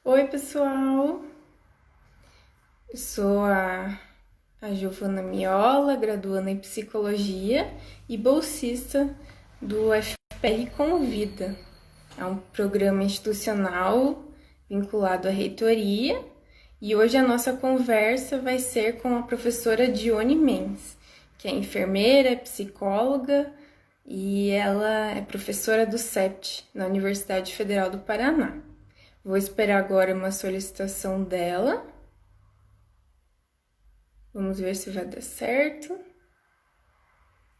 Oi, pessoal. Eu sou a Giovana Miola, graduanda em Psicologia e bolsista do FPR Convida. É um programa institucional vinculado à reitoria e hoje a nossa conversa vai ser com a professora Dione Mendes, que é enfermeira, é psicóloga e ela é professora do CEPT na Universidade Federal do Paraná. Vou esperar agora uma solicitação dela. Vamos ver se vai dar certo.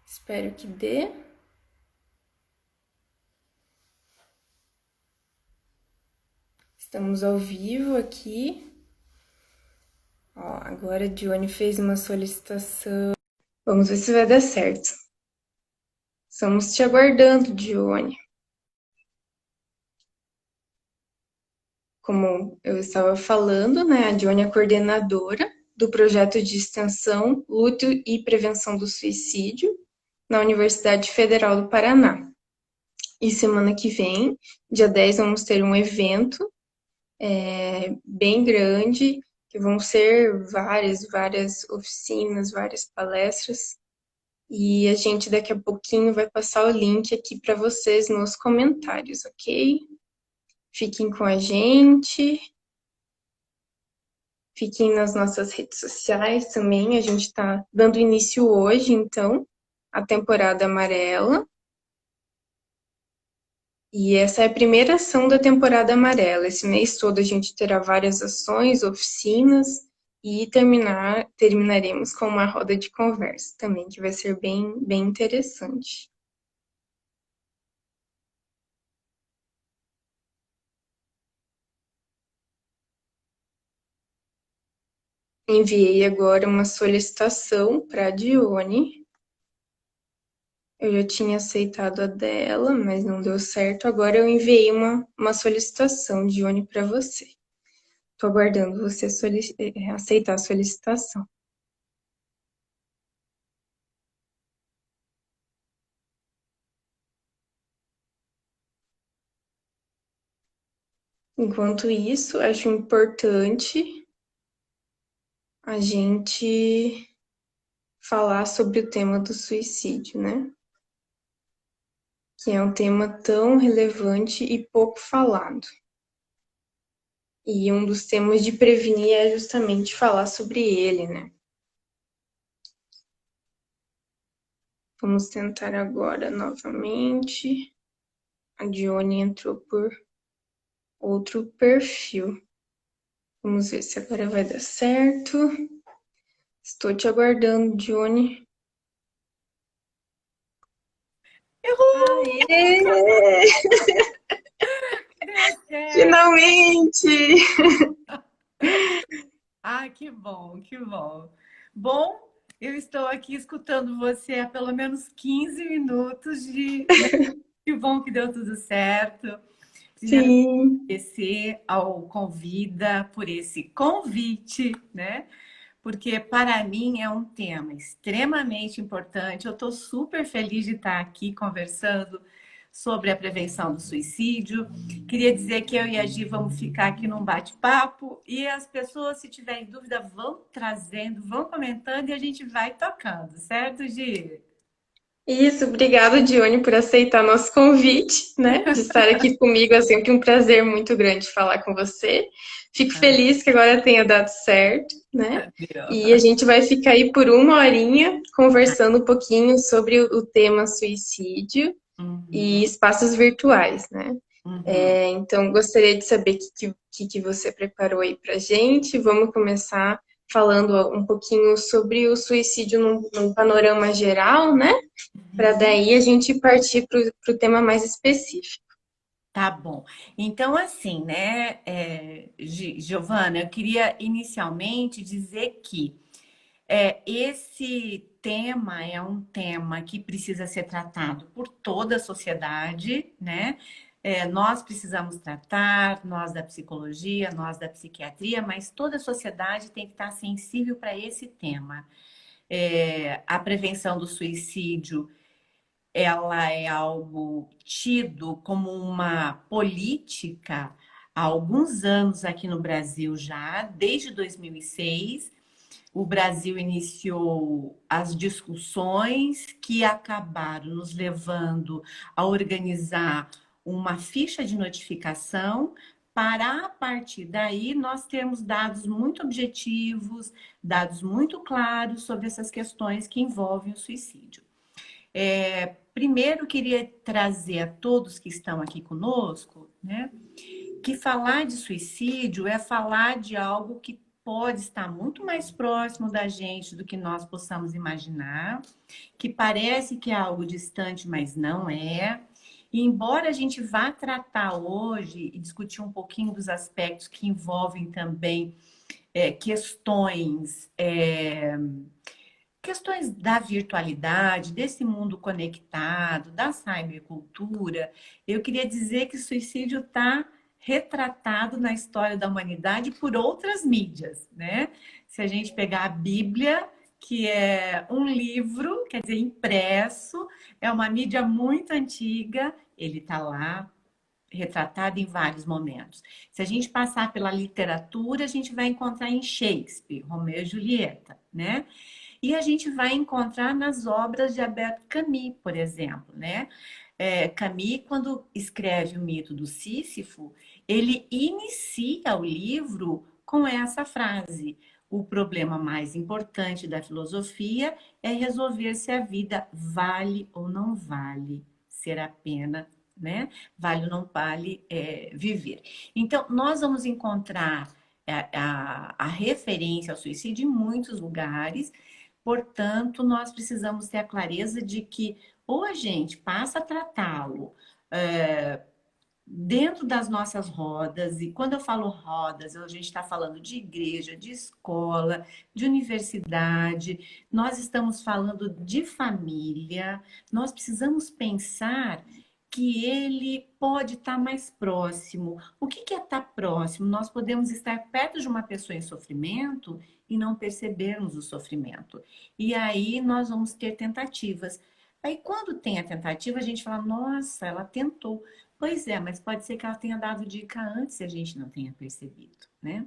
Espero que dê. Estamos ao vivo aqui. Ó, agora a Dione fez uma solicitação. Vamos ver se vai dar certo. Estamos te aguardando, Dione. Como eu estava falando, né, a Dione é coordenadora do projeto de extensão Luto e Prevenção do Suicídio na Universidade Federal do Paraná. E semana que vem, dia 10, vamos ter um evento bem grande, que vão ser várias oficinas, várias palestras. E a gente daqui a pouquinho vai passar o link aqui para vocês nos comentários, ok? Fiquem com a gente, fiquem nas nossas redes sociais também. A gente está dando início hoje, então, à temporada amarela. E essa é a primeira ação da temporada amarela. Esse mês todo a gente terá várias ações, oficinas e terminaremos com uma roda de conversa também, que vai ser bem interessante. Enviei agora uma solicitação para a Dione. Eu já tinha aceitado a dela, mas não deu certo. Agora eu enviei uma solicitação, Dione, para você. Estou aguardando você aceitar a solicitação. Enquanto isso, acho importante a gente falar sobre o tema do suicídio, né? Que é um tema tão relevante e pouco falado. E um dos temas de prevenir é justamente falar sobre ele, né? Vamos tentar agora novamente. A Dione entrou por outro perfil. Vamos ver se agora vai dar certo. Estou te aguardando, Dione. Uhul! Aê! Deu certo! Finalmente! Ah, que bom, que bom. Bom, eu estou aqui escutando você há pelo menos 15 minutos né? Que bom que deu tudo certo. Primeiro, Sim. agradecer ao Convida por esse convite, né? Porque para mim é um tema extremamente importante. Eu estou super feliz de estar aqui conversando sobre a prevenção do suicídio. Queria dizer que eu e a Gi vamos ficar aqui num bate-papo e as pessoas, se tiverem dúvida, vão trazendo, vão comentando e a gente vai tocando, certo, Gi? Isso, obrigada, Dione, por aceitar nosso convite, né? De estar aqui comigo. É sempre um prazer muito grande falar com você. Fico feliz que agora tenha dado certo, né? E a gente vai ficar aí por uma horinha conversando um pouquinho sobre o tema suicídio e Uhum, espaços virtuais, né? uhum. Então, gostaria de saber o que você preparou aí para gente. Vamos começar falando um pouquinho sobre o suicídio num panorama geral, né? Para daí a gente partir para o tema mais específico. Tá bom. Então, assim, né, Giovana, eu queria inicialmente dizer que esse tema é um tema que precisa ser tratado por toda a sociedade, né? Nós precisamos tratar, nós da psicologia, nós da psiquiatria, mas toda a sociedade tem que estar sensível para esse tema. A prevenção do suicídio ela é algo tido como uma política há alguns anos aqui no Brasil já, desde 2006. O Brasil iniciou as discussões que acabaram nos levando a organizar uma ficha de notificação para, a partir daí, nós termos dados muito objetivos, dados muito claros sobre essas questões que envolvem o suicídio. Primeiro, queria trazer a todos que estão aqui conosco, né, que falar de suicídio é falar de algo que pode estar muito mais próximo da gente do que nós possamos imaginar, que parece que é algo distante, mas não é. E embora a gente vá tratar hoje e discutir um pouquinho dos aspectos que envolvem também questões da virtualidade, desse mundo conectado, da cybercultura, eu queria dizer que o suicídio está retratado na história da humanidade por outras mídias, né? Se a gente pegar a Bíblia, que é um livro, quer dizer, impresso, é uma mídia muito antiga, ele está lá retratado em vários momentos. Se a gente passar pela literatura, a gente vai encontrar em Shakespeare, Romeu e Julieta, né? E a gente vai encontrar nas obras de Albert Camus, por exemplo, né? Camus, quando escreve o mito do Sísifo, ele inicia o livro com essa frase: o problema mais importante da filosofia é resolver se a vida vale ou não vale ser a pena, né? Vale ou não vale viver. Então, nós vamos encontrar a referência ao suicídio em muitos lugares. Portanto, nós precisamos ter a clareza de que ou a gente passa a tratá-lo dentro das nossas rodas, e quando eu falo rodas, a gente está falando de igreja, de escola, de universidade, nós estamos falando de família, nós precisamos pensar que ele pode estar mais próximo. O que é estar próximo? Nós podemos estar perto de uma pessoa em sofrimento e não percebermos o sofrimento. E aí nós vamos ter tentativas. Aí quando tem a tentativa, a gente fala, nossa, ela tentou. Pois é, mas pode ser que ela tenha dado dica antes e a gente não tenha percebido, né?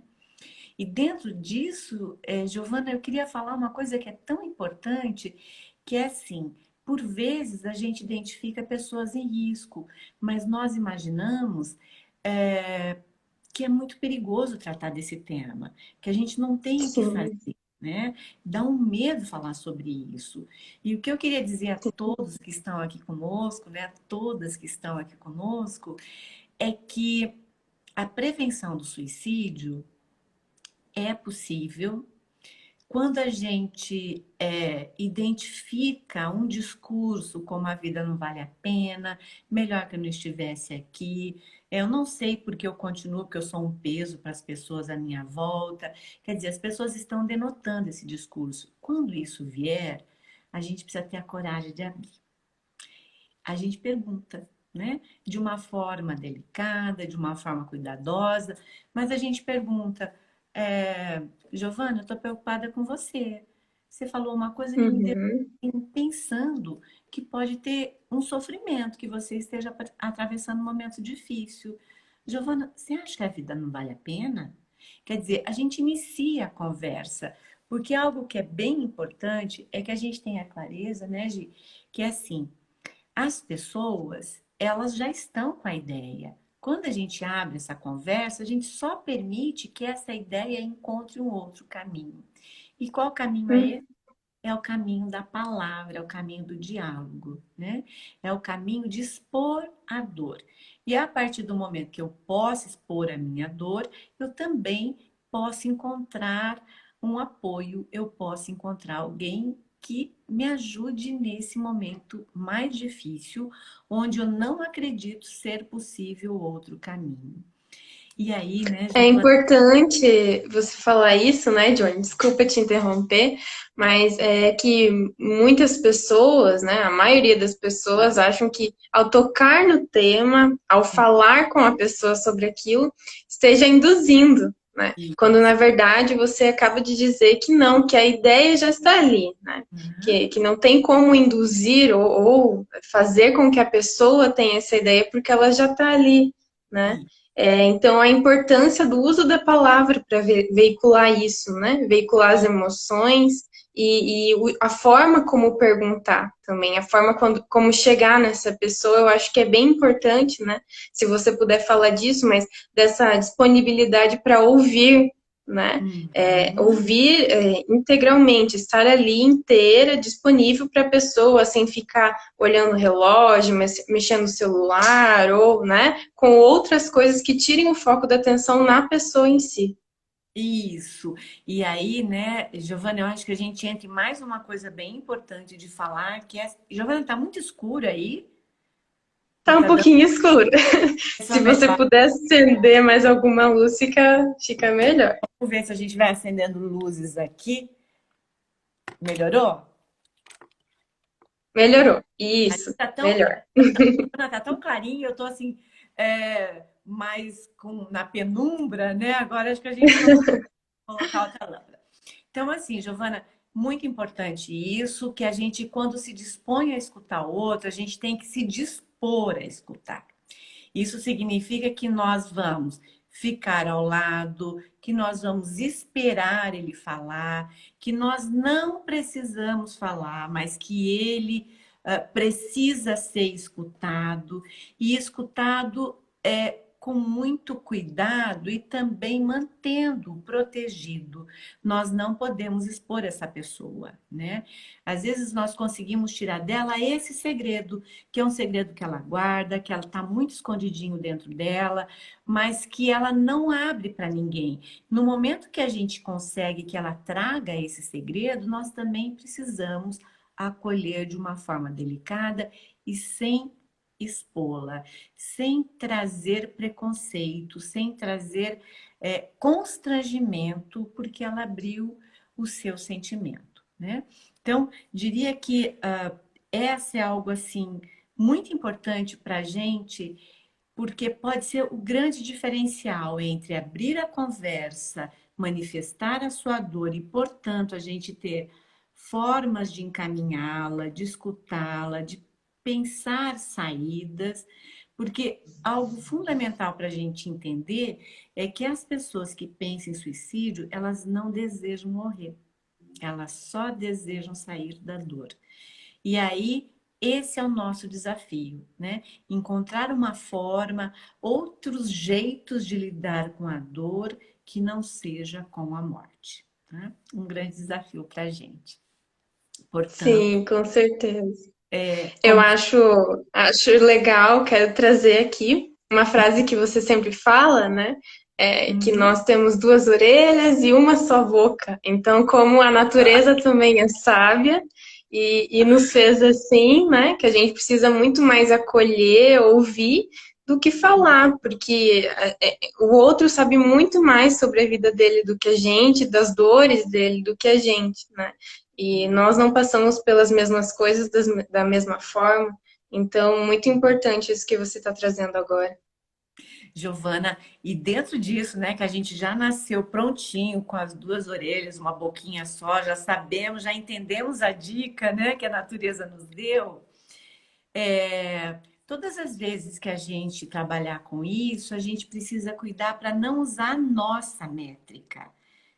E dentro disso, Giovana, eu queria falar uma coisa que é tão importante, que é assim, por vezes a gente identifica pessoas em risco, mas nós imaginamos que é muito perigoso tratar desse tema, que a gente não tem o que Sim. fazer, né? Dá um medo falar sobre isso. E o que eu queria dizer a todos que estão aqui conosco, né? A todas que estão aqui conosco, é que a prevenção do suicídio é possível quando a gente identifica um discurso como a vida não vale a pena, melhor que eu não estivesse aqui, eu não sei porque eu continuo, porque eu sou um peso para as pessoas à minha volta. Quer dizer, as pessoas estão denotando esse discurso. Quando isso vier, a gente precisa ter a coragem de abrir. A gente pergunta, né? De uma forma delicada, de uma forma cuidadosa, mas a gente pergunta, Giovana, eu estou preocupada com você. Você falou uma coisa que me deixou Uhum. pensando que pode ter um sofrimento, que você esteja atravessando um momento difícil. Giovana, você acha que a vida não vale a pena? Quer dizer, a gente inicia a conversa, porque algo que é bem importante é que a gente tenha clareza, né, Gi, que é assim, as pessoas, elas já estão com a ideia. Quando a gente abre essa conversa, a gente só permite que essa ideia encontre um outro caminho. E qual caminho é esse? Uhum. É o caminho da palavra, é o caminho do diálogo, né? É o caminho de expor a dor. E a partir do momento que eu posso expor a minha dor, eu também posso encontrar um apoio, eu posso encontrar alguém que me ajude nesse momento mais difícil, onde eu não acredito ser possível outro caminho. E aí, né, É Giovana? importante você falar isso, né, Johnny? Desculpa te interromper, mas é que muitas pessoas, né, a maioria das pessoas acham que ao tocar no tema, ao falar com a pessoa sobre aquilo, esteja induzindo, né? Quando na Isso. verdade você acaba de dizer que não, que a ideia já está ali, né? Uhum. Que não tem como induzir ou fazer com que a pessoa tenha essa ideia porque ela já está ali, né? Então, a importância do uso da palavra para veicular isso, né? Veicular as emoções e a forma como perguntar também, a forma como chegar nessa pessoa, eu acho que é bem importante, né? Se você puder falar disso, mas dessa disponibilidade para ouvir, né? Uhum. Ouvir integralmente, estar ali inteira, disponível para a pessoa, sem ficar olhando o relógio, mexendo no celular, ou, né, com outras coisas que tirem o foco da atenção na pessoa em si. Isso. E aí, né, Giovana, eu acho que a gente entra em mais uma coisa bem importante de falar, que é... Giovana, tá muito escuro aí? Tá um Tá dando pouquinho escuro. só Se você melhor. puder acender mais alguma luz, fica melhor. Vamos ver se a gente vai acendendo luzes aqui. Melhorou? Melhorou. Aqui Isso, tá tão, melhor. tá tão clarinho, eu tô assim, mais na penumbra, né? Agora acho que a gente vai colocar outra lâmpada. Então, assim, Giovana, muito importante isso, que a gente, quando se dispõe a escutar o outro, a gente tem que se dispor a escutar. Isso significa que nós vamos ficar ao lado, que nós vamos esperar ele falar, que nós não precisamos falar, mas que ele precisa ser escutado e escutado com muito cuidado e também mantendo protegido. Nós não podemos expor essa pessoa, né? Às vezes nós conseguimos tirar dela esse segredo, que é um segredo que ela guarda, que ela está muito escondidinho dentro dela, mas que ela não abre para ninguém. No momento que a gente consegue que ela traga esse segredo, nós também precisamos acolher de uma forma delicada e sem expô-la, sem trazer preconceito, sem trazer constrangimento, porque ela abriu o seu sentimento, né? Então, diria que essa é algo assim muito importante para a gente, porque pode ser o grande diferencial entre abrir a conversa, manifestar a sua dor e, portanto, a gente ter formas de encaminhá-la, de escutá-la, de pensar saídas, porque algo fundamental para a gente entender é que as pessoas que pensam em suicídio, elas não desejam morrer, elas só desejam sair da dor. E aí, esse é o nosso desafio, né? Encontrar uma forma, outros jeitos de lidar com a dor que não seja com a morte. Tá? Um grande desafio para a gente. Portanto, Sim, com certeza. Eu como. acho legal, quero trazer aqui uma frase que você sempre fala, né? Que Uhum. nós temos duas orelhas e uma só boca. Então, como a natureza também é sábia e nos fez assim, né? Que a gente precisa muito mais acolher, ouvir, do que falar, porque o outro sabe muito mais sobre a vida dele do que a gente, das dores dele do que a gente, né? E nós não passamos pelas mesmas coisas da mesma forma. Então, muito importante isso que você está trazendo agora. Giovana, e dentro disso, né, que a gente já nasceu prontinho, com as duas orelhas, uma boquinha só, já sabemos, já entendemos a dica, né, que a natureza nos deu. Todas as vezes que a gente trabalhar com isso, a gente precisa cuidar para não usar a nossa métrica,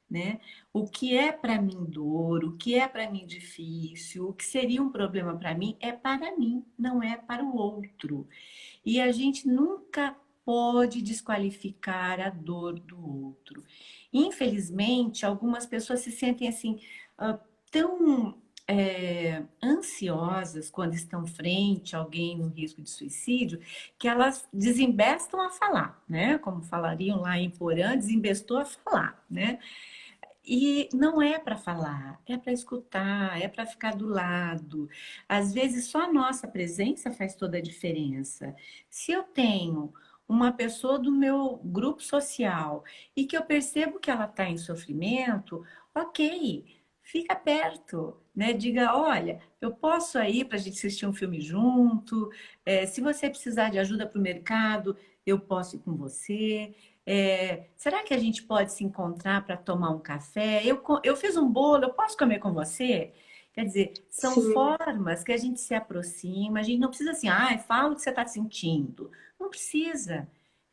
né? O que é para mim dor, o que é para mim difícil, o que seria um problema para mim é para mim, não é para o outro. E a gente nunca pode desqualificar a dor do outro. Infelizmente, algumas pessoas se sentem assim, tão ansiosas quando estão frente a alguém no risco de suicídio, que elas desembestam a falar, né? Como falariam lá em Porã, desembestou a falar, né? E não é para falar, é para escutar, é para ficar do lado. Às vezes só a nossa presença faz toda a diferença. Se eu tenho uma pessoa do meu grupo social e que eu percebo que ela está em sofrimento, ok, fica perto, né? Diga, olha, eu posso ir para a gente assistir um filme junto. Se você precisar de ajuda para o mercado, eu posso ir com você. Será que a gente pode se encontrar para tomar um café? Eu fiz um bolo, eu posso comer com você? Quer dizer, são Sim, formas que a gente se aproxima, a gente não precisa assim, fala o que você está sentindo. Não precisa.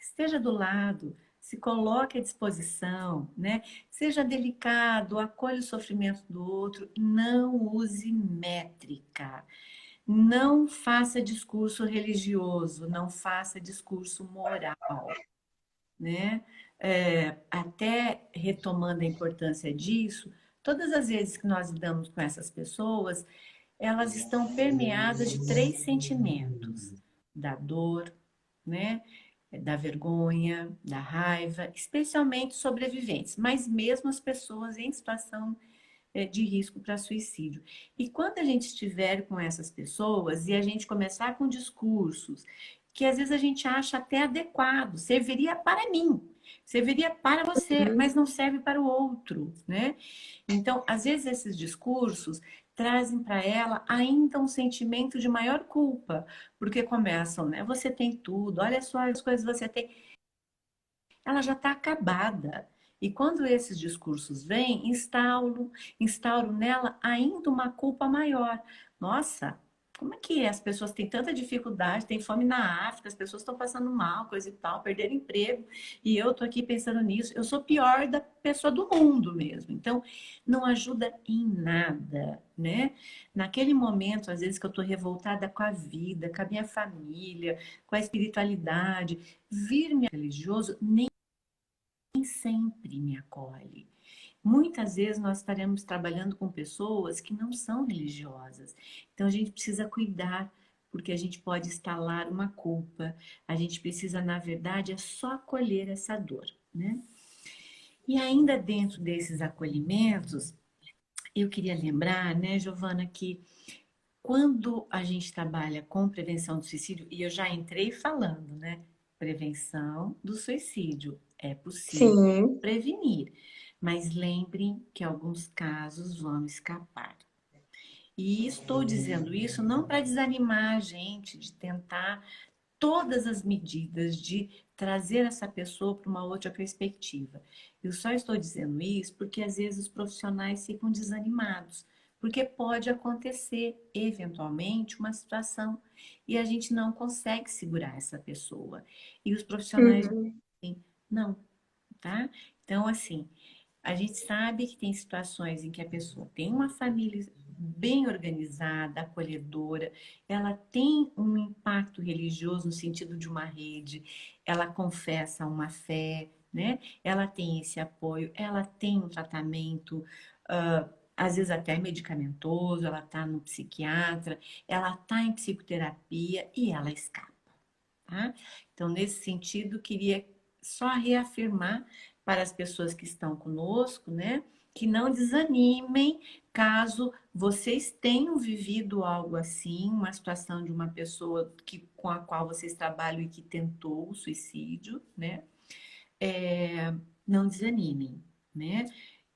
esteja do lado, se coloque à disposição, né? Seja delicado, acolha o sofrimento do outro, não use métrica. Não faça discurso religioso, não faça discurso moral, né? Até retomando a importância disso, todas as vezes que nós lidamos com essas pessoas, elas estão permeadas de três sentimentos: da dor, né? Da vergonha, da raiva, especialmente sobreviventes, mas mesmo as pessoas em situação de risco para suicídio. E quando a gente estiver com essas pessoas e a gente começar com discursos que às vezes a gente acha até adequado, serviria para mim, serviria para você, mas não serve para o outro, né? Então, às vezes esses discursos trazem para ela ainda um sentimento de maior culpa, porque começam, né? Você tem tudo, olha só as coisas que você tem. Ela já está acabada. E quando esses discursos vêm, instauro nela ainda uma culpa maior. Nossa, como é que as pessoas têm tanta dificuldade, têm fome na África, as pessoas estão passando mal, coisa e tal, perderam emprego, e eu estou aqui pensando nisso. Eu sou pior da pessoa do mundo mesmo. Então, não ajuda em nada, né? Naquele momento, às vezes que eu estou revoltada com a vida, com a minha família, com a espiritualidade, vir-me religioso nem sempre me acolhe. Muitas vezes nós estaremos trabalhando com pessoas que não são religiosas. Então a gente precisa cuidar, porque a gente pode instalar uma culpa. A gente precisa, na verdade, é só acolher essa dor, né? E ainda dentro desses acolhimentos, eu queria lembrar, né, Giovana, que quando a gente trabalha com prevenção do suicídio, e eu já entrei falando, né? Prevenção do suicídio. É possível Sim. prevenir, mas lembrem que alguns casos vão escapar. E estou dizendo isso não para desanimar a gente de tentar todas as medidas de trazer essa pessoa para uma outra perspectiva. Eu só estou dizendo isso porque às vezes os profissionais ficam desanimados, porque pode acontecer eventualmente uma situação e a gente não consegue segurar essa pessoa. E os profissionais Uhum. dizem, não, tá? Então, assim, a gente sabe que tem situações em que a pessoa tem uma família bem organizada, acolhedora, ela tem um impacto religioso no sentido de uma rede, ela confessa uma fé, né? Ela tem esse apoio, ela tem um tratamento, às vezes até medicamentoso, ela está no psiquiatra, ela está em psicoterapia e ela escapa, tá? Então, nesse sentido, queria só reafirmar para as pessoas que estão conosco, né, que não desanimem caso vocês tenham vivido algo assim, uma situação de uma pessoa com a qual vocês trabalham e que tentou o suicídio, né? Não desanimem, né?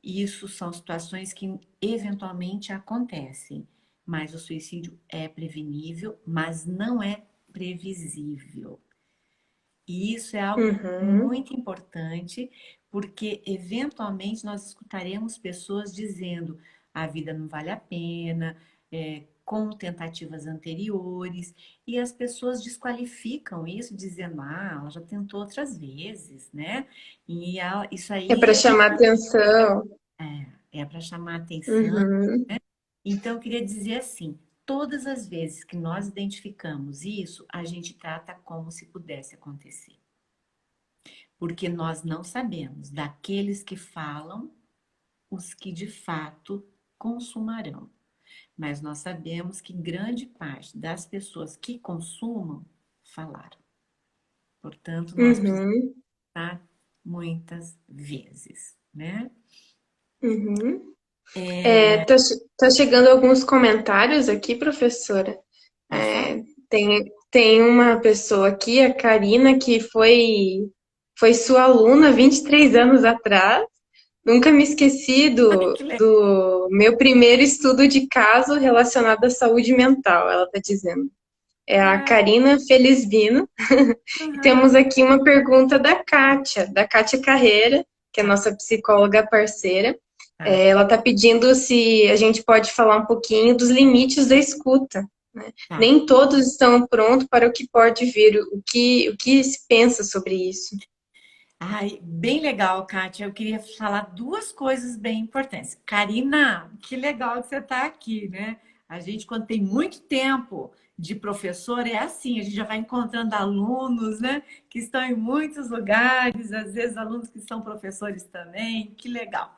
Isso são situações que eventualmente acontecem, mas o suicídio é prevenível, mas não é previsível. E isso é algo Uhum. muito importante, porque eventualmente nós escutaremos pessoas dizendo a vida não vale a pena, com tentativas anteriores, e as pessoas desqualificam isso, dizendo, ah, ela já tentou outras vezes, né? Isso É para aí chamar atenção. é para chamar atenção. Uhum. Então, eu queria dizer assim, todas as vezes que nós identificamos isso, a gente trata como se pudesse acontecer. Porque nós não sabemos daqueles que falam, os que de fato consumarão. Mas nós sabemos que grande parte das pessoas que consumam falaram. Portanto, nós precisamos Uhum. estar muitas vezes, né? Uhum. Tá chegando alguns comentários aqui, professora. Pode falar. Tem uma pessoa aqui, a Karina, que foi sua aluna 23 anos atrás. Nunca me esqueci Ai, do, que legal. do meu primeiro estudo de caso relacionado à saúde mental, ela está dizendo. É a Karina Felizbino. E temos Aham. aqui uma pergunta da Kátia Carreira, que é Tá, nossa psicóloga parceira. tá. Ela está pedindo se a gente pode falar um pouquinho dos limites da escuta. Tá. Nem todos estão prontos para o que pode vir, o que se pensa sobre isso. Ai, bem legal, Kátia. Eu queria falar duas coisas bem importantes. Karina, que legal que você está aqui, né? A gente, quando tem muito tempo de professor, é assim, a gente já vai encontrando alunos, né? Que estão em muitos lugares, às vezes alunos que são professores também. Que legal.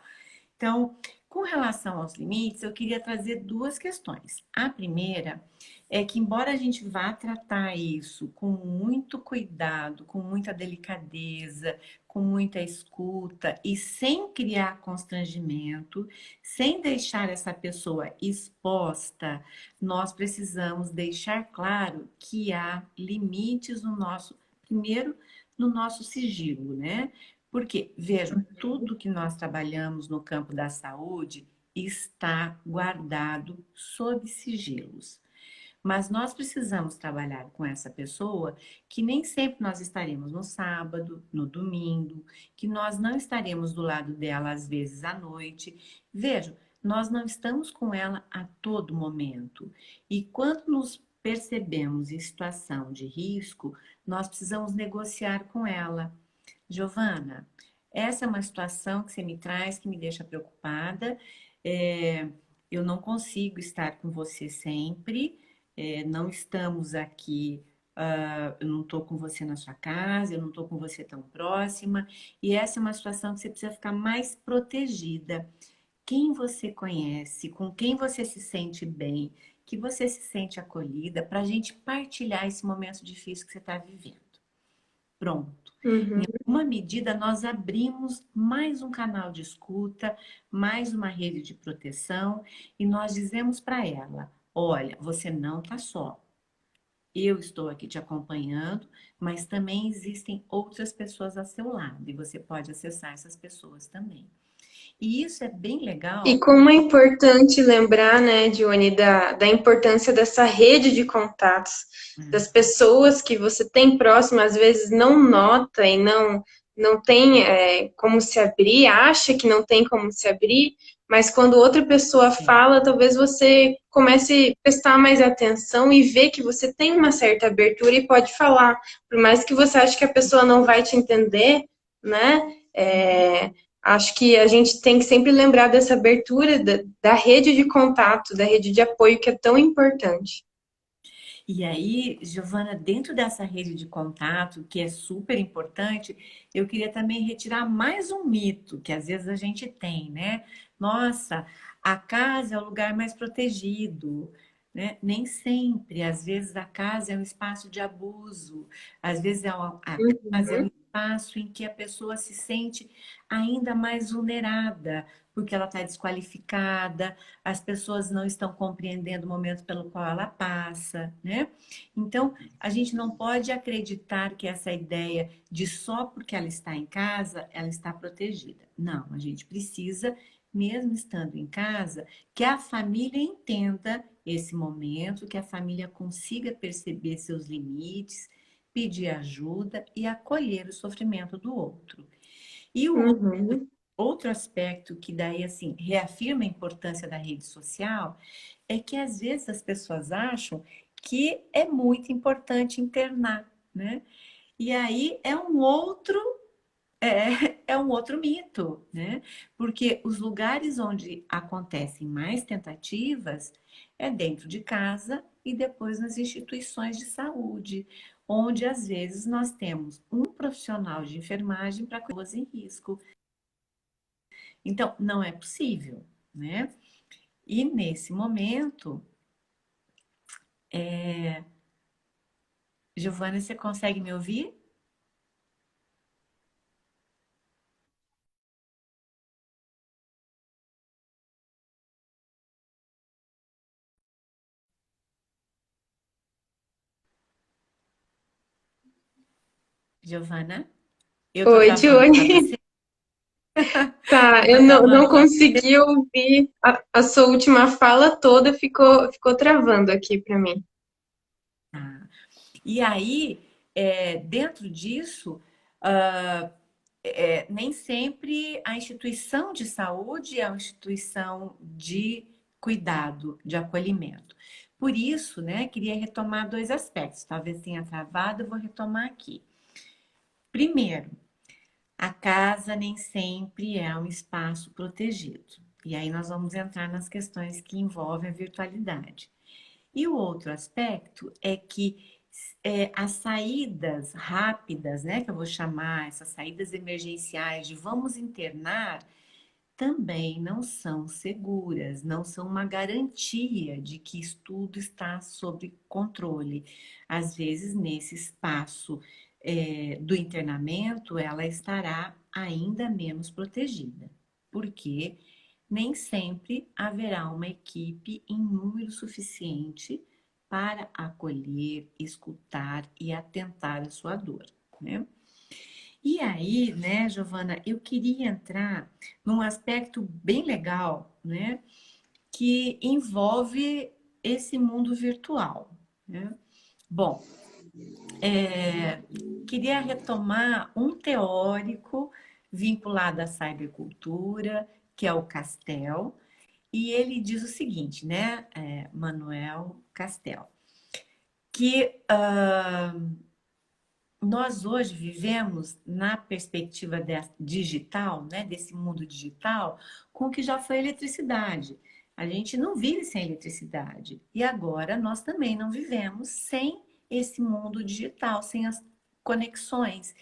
Então, com relação aos limites, eu queria trazer duas questões. A primeira é que, embora a gente vá tratar isso com muito cuidado, com muita delicadeza, com muita escuta e sem criar constrangimento, sem deixar essa pessoa exposta, nós precisamos deixar claro que há limites no nosso, primeiro, no nosso sigilo, né? Porque, vejam, tudo que nós trabalhamos no campo da saúde está guardado sob sigilos. Mas nós precisamos trabalhar com essa pessoa que nem sempre nós estaremos no sábado, no domingo, que nós não estaremos do lado dela às vezes à noite. Vejam, nós não estamos com ela a todo momento. E quando nos percebemos em situação de risco, nós precisamos negociar com ela. Giovana, essa é uma situação que você me traz que me deixa preocupada. É, eu não consigo estar com você sempre, não estamos aqui, eu não estou com você na sua casa, eu não estou com você tão próxima, e essa é uma situação que você precisa ficar mais protegida. Quem você conhece, com quem você se sente bem, que você se sente acolhida, para a gente partilhar esse momento difícil que você está vivendo. Pronto. Em Uhum. alguma medida, nós abrimos mais um canal de escuta, mais uma rede de proteção, e nós dizemos para ela: olha, você não está só. Eu estou aqui te acompanhando, mas também existem outras pessoas a seu lado, e você pode acessar essas pessoas também. E isso é bem E legal, como é importante lembrar, né, Dione, da importância dessa rede de contatos, das pessoas que você tem próximo, às vezes não nota e não tem como se abrir, acha que não tem como se abrir, mas quando outra pessoa é, fala, talvez você comece a prestar mais atenção e ver que você tem uma certa abertura e pode falar, por mais que você ache que a pessoa não vai te entender, né? Acho que a gente tem que sempre lembrar dessa abertura da rede de contato, da rede de apoio que é tão importante. e aí, Giovana, dentro dessa rede de contato, que é super importante, eu queria também retirar mais um mito que às vezes a gente tem, né? Nossa, a casa é o lugar mais protegido, né? Nem sempre. Às vezes a casa é um espaço de abuso, às vezes a casa é um Uhum, espaço em que a pessoa se sente ainda mais vulnerada, porque ela está desqualificada, as pessoas não estão compreendendo o momento pelo qual ela passa, né? Então, a gente não pode acreditar que essa ideia de só porque ela está em casa, ela está protegida. Não, a gente precisa, mesmo estando em casa, que a família entenda esse momento, que a família consiga perceber seus limites, pedir ajuda e acolher o sofrimento do outro. E o uhum, outro aspecto que daí assim reafirma a importância da rede social é que às vezes as pessoas acham que é muito importante internar, né? E aí é um outro mito, né? Porque os lugares onde acontecem mais tentativas é dentro de casa e depois nas instituições de saúde, onde às vezes nós temos um profissional de enfermagem para pessoas em risco. Então, não é possível, né? E nesse momento, Giovana, você consegue me ouvir? Giovana? Eu tô oi, travando para Dione. você? Tá, Eu eu tô não travando para você? consegui ouvir a sua última fala toda, ficou travando aqui para mim. Ah. E aí, dentro disso, nem sempre a instituição de saúde é uma instituição de cuidado, de acolhimento. Por isso, né, queria retomar dois aspectos. Talvez tenha travado, eu vou retomar aqui. Primeiro, a casa nem sempre é um espaço protegido. E aí nós vamos entrar nas questões que envolvem a virtualidade. E o outro aspecto é que as saídas rápidas, né, que eu vou chamar, essas saídas emergenciais de vamos internar, também não são seguras, não são uma garantia de que tudo está sob controle. Às vezes, nesse espaço do internamento, ela estará ainda menos protegida, porque nem sempre haverá uma equipe em número suficiente para acolher, escutar e atentar à sua dor, né? E aí, né, Giovana, eu queria entrar num aspecto bem legal, né, que envolve esse mundo virtual, né? Bom, queria retomar um teórico vinculado à cybercultura, que é o Castel, e ele diz o seguinte, né, Manuel Castel, que nós hoje vivemos na perspectiva digital, né, desse mundo digital, com o que já foi a eletricidade. A gente não vive sem eletricidade. E agora nós também não vivemos sem esse mundo digital, sem as conexões.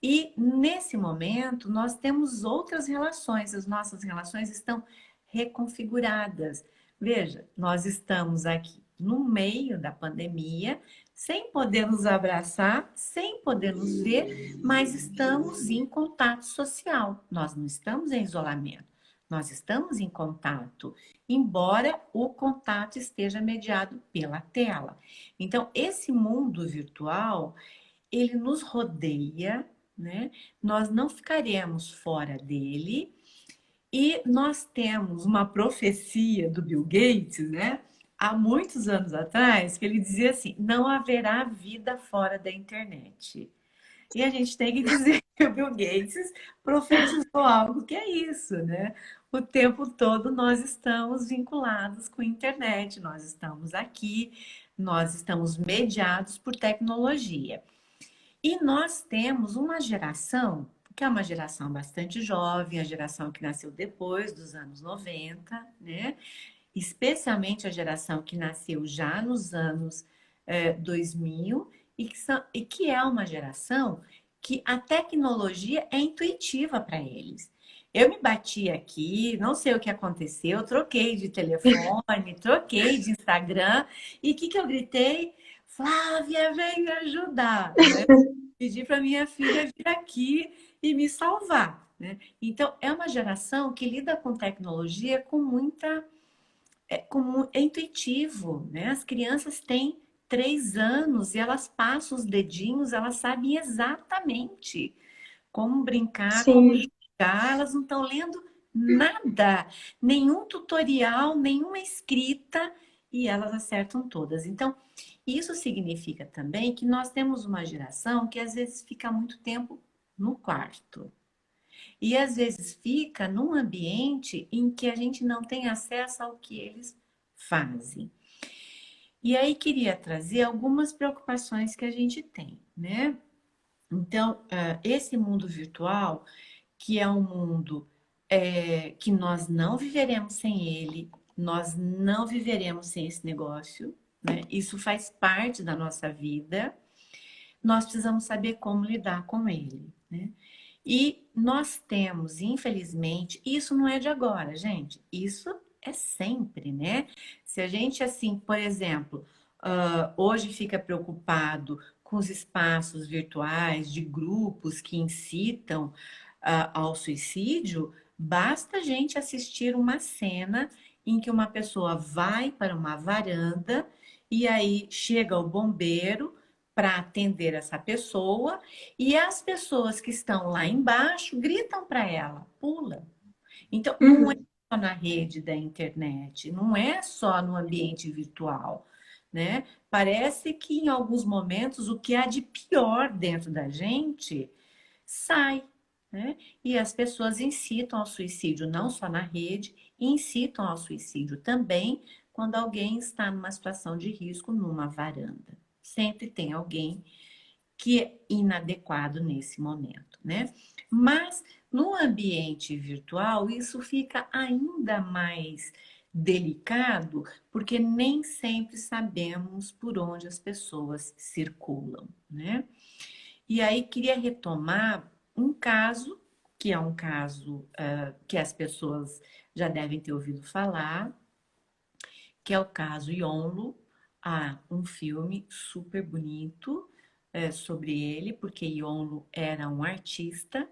E nesse momento nós temos outras relações, as nossas relações estão reconfiguradas. Veja, nós estamos aqui no meio da pandemia, sem poder nos abraçar, sem poder nos ver, mas estamos em contato social. Nós não estamos em isolamento, nós estamos em contato, embora o contato esteja mediado pela tela. Então, esse mundo virtual, ele nos rodeia, né? Nós não ficaremos fora dele. E nós temos uma profecia do Bill Gates, né? Há muitos anos atrás, que ele dizia assim: não haverá vida fora da internet. E a gente tem que dizer que o Bill Gates profetizou algo que é isso, né? O tempo todo nós estamos vinculados com a internet, nós estamos aqui, nós estamos mediados por tecnologia. E nós temos uma geração, que é uma geração bastante jovem, a geração que nasceu depois dos anos 90, né? Especialmente a geração que nasceu já nos anos 2000, e que é uma geração que a tecnologia é intuitiva para eles. Eu me bati aqui, não sei o que aconteceu, troquei de telefone, troquei de Instagram, e o que eu gritei? Flávia, vem me ajudar, né? Pedi para minha filha vir aqui e me salvar, né? Então, é uma geração que lida com tecnologia com muita é intuitivo, né? As crianças têm 3 anos e elas passam os dedinhos, elas sabem exatamente como brincar, como Sim, jogar, elas não estão lendo nada, nenhum tutorial, nenhuma escrita, e elas acertam todas. Então, isso significa também que nós temos uma geração que às vezes fica muito tempo no quarto. E às vezes fica num ambiente em que a gente não tem acesso ao que eles fazem. E aí queria trazer algumas preocupações que a gente tem, né? Então, esse mundo virtual, que é um mundo que nós não viveremos sem ele, nós não viveremos sem esse negócio, né? Isso faz parte da nossa vida. Nós precisamos saber como lidar com ele, né? E nós temos, infelizmente, isso não é de agora, gente. Isso é sempre, né? Se a gente, assim, por exemplo, hoje fica preocupado com os espaços virtuais de grupos que incitam ao suicídio, basta a gente assistir uma cena em que uma pessoa vai para uma varanda e aí chega o bombeiro para atender essa pessoa e as pessoas que estão lá embaixo gritam para ela, pula. Então, não é uhum, só na rede da internet, não é só no ambiente virtual, né? Parece que em alguns momentos o que há de pior dentro da gente sai, né? E as pessoas incitam ao suicídio não só na rede, incitam ao suicídio também quando alguém está numa situação de risco numa varanda. Sempre tem alguém que é inadequado nesse momento, né? Mas no ambiente virtual, isso fica ainda mais delicado, porque nem sempre sabemos por onde as pessoas circulam, né? E aí queria retomar um caso, que é um caso que as pessoas já devem ter ouvido falar, que é o caso Yonlu. Há um filme super bonito sobre ele, porque Yonlu era um artista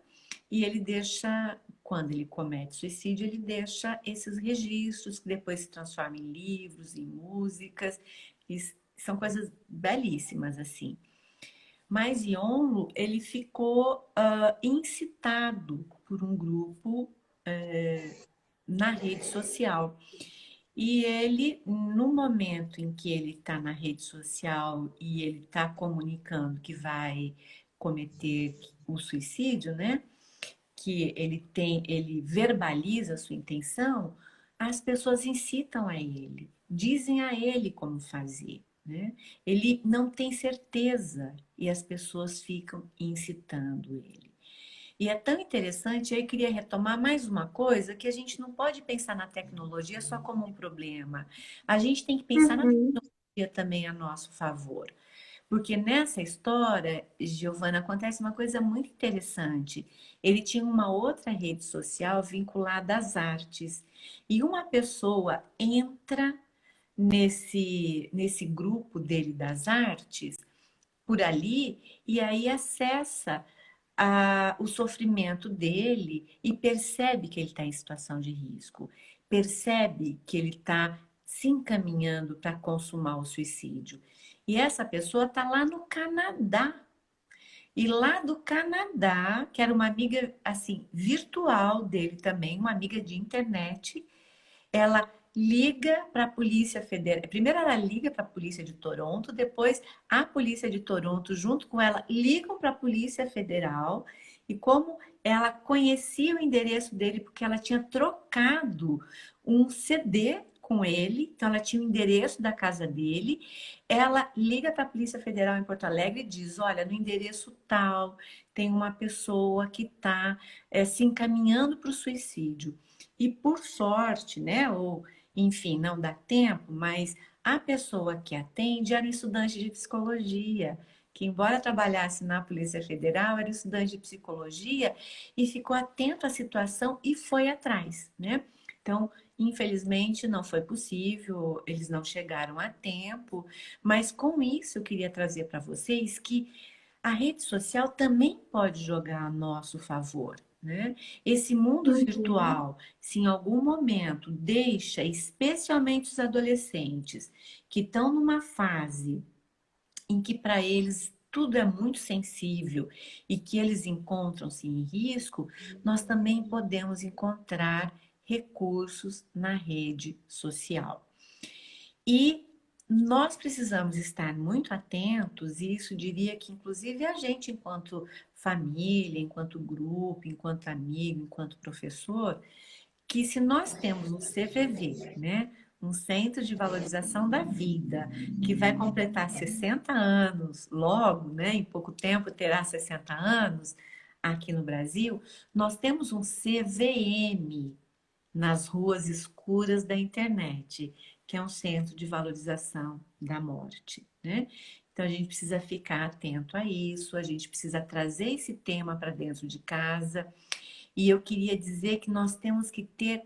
e ele deixa, quando ele comete suicídio, ele deixa esses registros que depois se transformam em livros, em músicas, e são coisas belíssimas assim. Mas Yonlu, ele ficou incitado por um grupo na rede social. E ele, no momento em que ele está na rede social e ele está comunicando que vai cometer o suicídio, né? Que ele verbaliza a sua intenção, as pessoas incitam a ele, dizem a ele como fazer, né? Ele não tem certeza e as pessoas ficam incitando ele. E é tão interessante, eu queria retomar mais uma coisa, que a gente não pode pensar na tecnologia só como um problema. A gente tem que pensar na Uhum. tecnologia também a nosso favor. Porque nessa história, Giovana, acontece uma coisa muito interessante. Ele tinha uma outra rede social vinculada às artes. E uma pessoa entra nesse grupo dele das artes, por ali, e aí acessa o sofrimento dele e percebe que ele está em situação de risco, percebe que ele está se encaminhando para consumar o suicídio. E essa pessoa está lá no Canadá. E lá do Canadá, que era uma amiga assim virtual dele também, uma amiga de internet, ela liga para a Polícia Federal. Primeiro ela liga para a Polícia de Toronto, depois a Polícia de Toronto, junto com ela, ligam para a Polícia Federal. E como ela conhecia o endereço dele, porque ela tinha trocado um CD com ele, então ela tinha o endereço da casa dele. Ela liga para a Polícia Federal em Porto Alegre e diz: olha, no endereço tal tem uma pessoa que está se encaminhando para o suicídio. E por sorte, né, ou enfim, não dá tempo, mas a pessoa que atende era um estudante de psicologia, que embora trabalhasse na Polícia Federal, era estudante de psicologia e ficou atento à situação e foi atrás, né? Então, infelizmente, não foi possível, eles não chegaram a tempo, mas com isso eu queria trazer para vocês que a rede social também pode jogar a nosso favor, né? Esse mundo Uhum. virtual, se em algum momento deixa, especialmente os adolescentes, que estão numa fase em que para eles tudo é muito sensível e que eles encontram-se em risco, nós também podemos encontrar recursos na rede social. E nós precisamos estar muito atentos, e isso diria que, inclusive, a gente, enquanto família, enquanto grupo, enquanto amigo, enquanto professor, que se nós temos um CVV, né? Um Centro de Valorização da Vida, que vai completar 60 anos logo, né? Em pouco tempo terá 60 anos aqui no Brasil, nós temos um CVM, nas ruas escuras da internet, que é um centro de valorização da morte, né? Então a gente precisa ficar atento a isso, a gente precisa trazer esse tema para dentro de casa. E eu queria dizer que nós temos que ter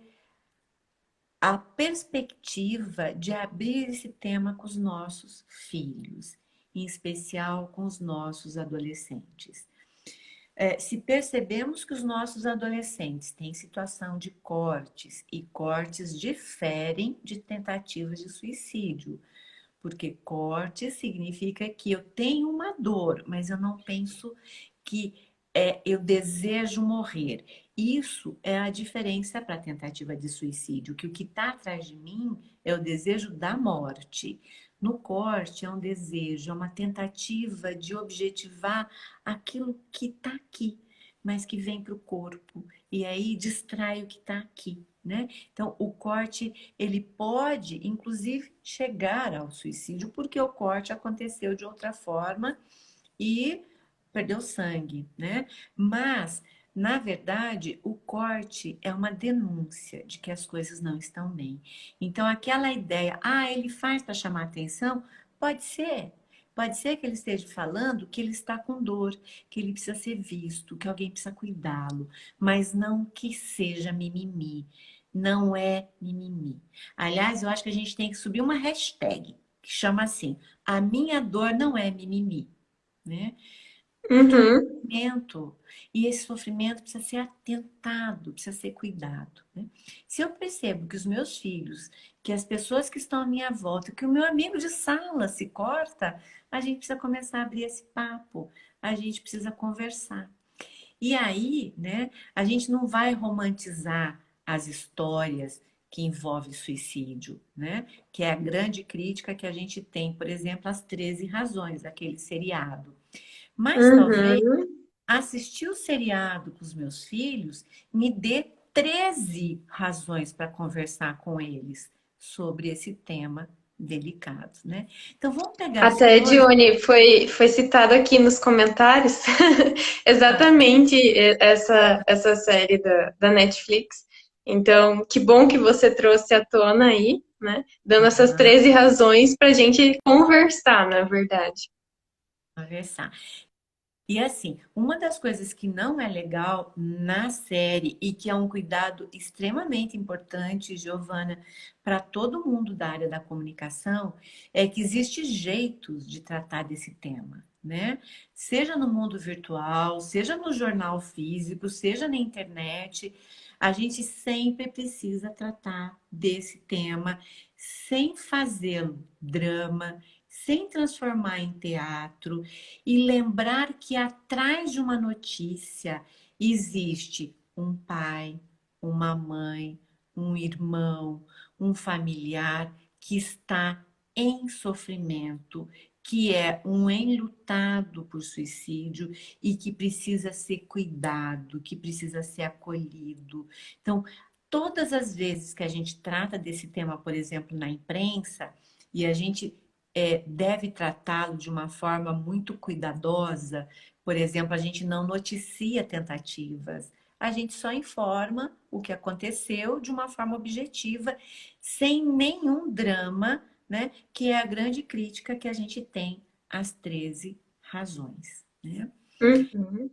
a perspectiva de abrir esse tema com os nossos filhos, em especial com os nossos adolescentes. Se percebemos que os nossos adolescentes têm situação de cortes e cortes diferem de tentativas de suicídio, porque corte significa que eu tenho uma dor, mas eu não penso que eu desejo morrer. Isso é a diferença para a tentativa de suicídio, que o que está atrás de mim é o desejo da morte. No corte é um desejo, é uma tentativa de objetivar aquilo que está aqui, mas que vem para o corpo. E aí distrai o que está aqui. né? Então, o corte, ele pode, inclusive, chegar ao suicídio, porque o corte aconteceu de outra forma e perdeu sangue, né? Mas, na verdade, o corte é uma denúncia de que as coisas não estão bem. Então, aquela ideia, ele faz para chamar atenção, pode ser. Pode ser que ele esteja falando que ele está com dor, que ele precisa ser visto, que alguém precisa cuidá-lo, mas não que seja mimimi. Não é mimimi. Aliás, eu acho que a gente tem que subir uma hashtag que chama assim: a minha dor não é mimimi, né? Porque é Uhum. sofrimento. E esse sofrimento precisa ser atentado, precisa ser cuidado, né? Se eu percebo que os meus filhos, que as pessoas que estão à minha volta, que o meu amigo de sala se corta, a gente precisa começar a abrir esse papo, a gente precisa conversar. E aí, né, a gente não vai romantizar as histórias que envolvem suicídio, né? Que é a grande crítica que a gente tem, por exemplo, as 13 razões, aquele seriado. Mas talvez Uhum. assistir o seriado com os meus filhos me dê 13 razões para conversar com eles sobre esse tema delicado, né? Então vamos pegar as Até, coisas. Dione, foi citado aqui nos comentários exatamente essa série da Netflix. Então, que bom que você trouxe à tona aí, né? Dando essas Aham, 13 razões para a gente conversar, na verdade. conversar. E assim, uma das coisas que não é legal na série e que é um cuidado extremamente importante, Giovana, para todo mundo da área da comunicação, é que existe jeitos de tratar desse tema, né? Seja no mundo virtual, seja no jornal físico, seja na internet, a gente sempre precisa tratar desse tema sem fazê-lo drama, sem transformar em teatro e lembrar que atrás de uma notícia existe um pai, uma mãe, um irmão, um familiar que está em sofrimento, que é um enlutado por suicídio e que precisa ser cuidado, que precisa ser acolhido. Então, todas as vezes que a gente trata desse tema, por exemplo, na imprensa, e a gente deve tratá-lo de uma forma muito cuidadosa. Por exemplo, a gente não noticia tentativas, a gente só informa o que aconteceu de uma forma objetiva, sem nenhum drama, né? Que é a grande crítica que a gente tem às 13 razões, né? Uhum.